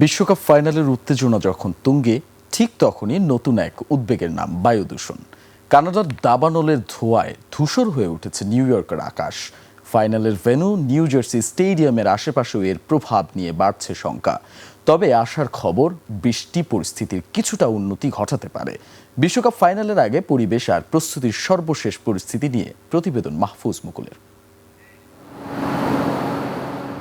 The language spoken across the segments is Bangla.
বিশ্বকাপ ফাইনালের উত্তেজনা যখন তুঙ্গে, ঠিক তখনই নতুন এক উদ্বেগের নাম বায়ু দূষণ। কানাডার দাবানলের ধোঁয়ায় ধূসর হয়ে উঠেছে নিউ ইয়র্কের আকাশ। ফাইনালের ভেন্যু নিউ জার্সি স্টেডিয়ামের আশেপাশেও এর প্রভাব নিয়ে বাড়ছে শঙ্কা। তবে আসার খবর, বৃষ্টি পরিস্থিতির কিছুটা উন্নতি ঘটাতে পারে। বিশ্বকাপ ফাইনালের আগে পরিবেশ আর প্রস্তুতির সর্বশেষ পরিস্থিতি নিয়ে প্রতিবেদন মাহফুজ মুকুলের।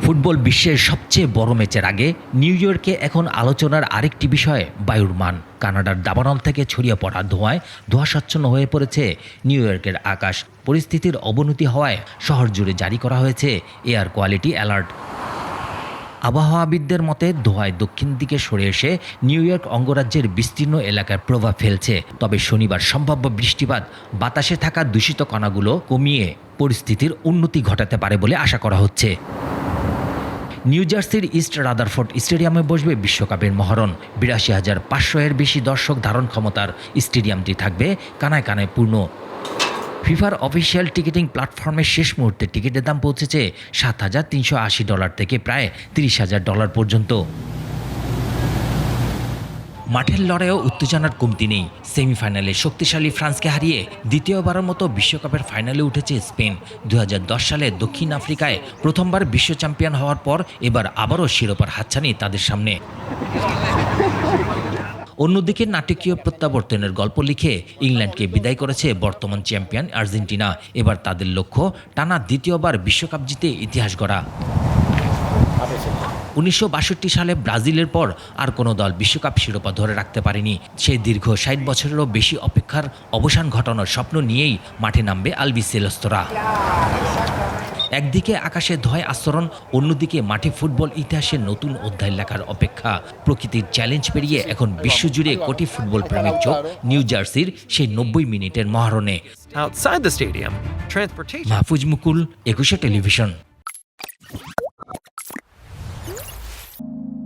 ফুটবল বিশ্বের সবচেয়ে বড় ম্যাচের আগে নিউ ইয়র্কে এখন আলোচনার আরেকটি বিষয় বায়ুর মান। কানাডার দাবানল থেকে ছড়িয়ে পড়া ধোঁয়ায় ধোঁয়াশাচ্ছন্ন হয়ে পড়েছে নিউ ইয়র্কের আকাশ। পরিস্থিতির অবনতি হওয়ায় শহর জুড়ে জারি করা হয়েছে এয়ার কোয়ালিটি অ্যালার্ট। আবহাওয়াবিদদের মতে ধোঁয়ায় দক্ষিণ দিকে সরে এসে নিউ ইয়র্ক অঙ্গরাজ্যের বিস্তীর্ণ এলাকায় প্রভাব ফেলছে। তবে শনিবার সম্ভাব্য বৃষ্টিপাত বাতাসে থাকা দূষিত কণাগুলো কমিয়ে পরিস্থিতির উন্নতি ঘটাতে পারে বলে আশা করা হচ্ছে। নিউ জার্সির ইস্ট রাদারফোর্ড স্টেডিয়ামে বসবে বিশ্বকাপের মহরণ। ৮২,৫০০ এর বেশি দর্শক ধারণ ক্ষমতার স্টেডিয়ামটি থাকবে কানায় কানায় পূর্ণ। ফিফার অফিসিয়াল টিকিটিং প্ল্যাটফর্মের শেষ মুহূর্তে টিকিটের দাম পৌঁছেছে $৭,৩৮০ থেকে প্রায় $৩০,০০০ পর্যন্ত। মাঠের লড়াইয়েও উত্তেজনার কমতি নেই। সেমিফাইনালে শক্তিশালী ফ্রান্সকে হারিয়ে দ্বিতীয়বারের মতো বিশ্বকাপের ফাইনালে উঠেছে স্পেন। ২০১০ সালে দক্ষিণ আফ্রিকায় প্রথমবার বিশ্ব চ্যাম্পিয়ন হওয়ার পর এবার আবারও শিরোপার হাতছানি তাদের সামনে। অন্যদিকে নাটকীয় প্রত্যাবর্তনের গল্প লিখে ইংল্যান্ডকে বিদায় করেছে বর্তমান চ্যাম্পিয়ন আর্জেন্টিনা। এবার তাদের লক্ষ্য টানা দ্বিতীয়বার বিশ্বকাপ জিতে ইতিহাস গড়া। ১৯৬২ সালে ব্রাজিলের পর আর কোনো দল বিশ্বকাপ শিরোপা ধরে রাখতে পারেনি। সেই দীর্ঘ ৬০ বছরেরও বেশি অপেক্ষার অবসান ঘটানোর স্বপ্ন নিয়েই মাঠে নামবে আলবিসেলেস্তরা। একদিকে আকাশে ধোঁয়ায় আস্তরণ, অন্যদিকে মাঠে ফুটবল ইতিহাসের নতুন অধ্যায় লেখার অপেক্ষা। প্রকৃতির চ্যালেঞ্জ পেরিয়ে এখন বিশ্বজুড়ে কোটি ফুটবল প্রেমিক চোখ নিউ জার্সির সেই ৯০ মিনিটের মহারণে। Outside the stadium, transportation Mahfuz Mukul, ২১ television.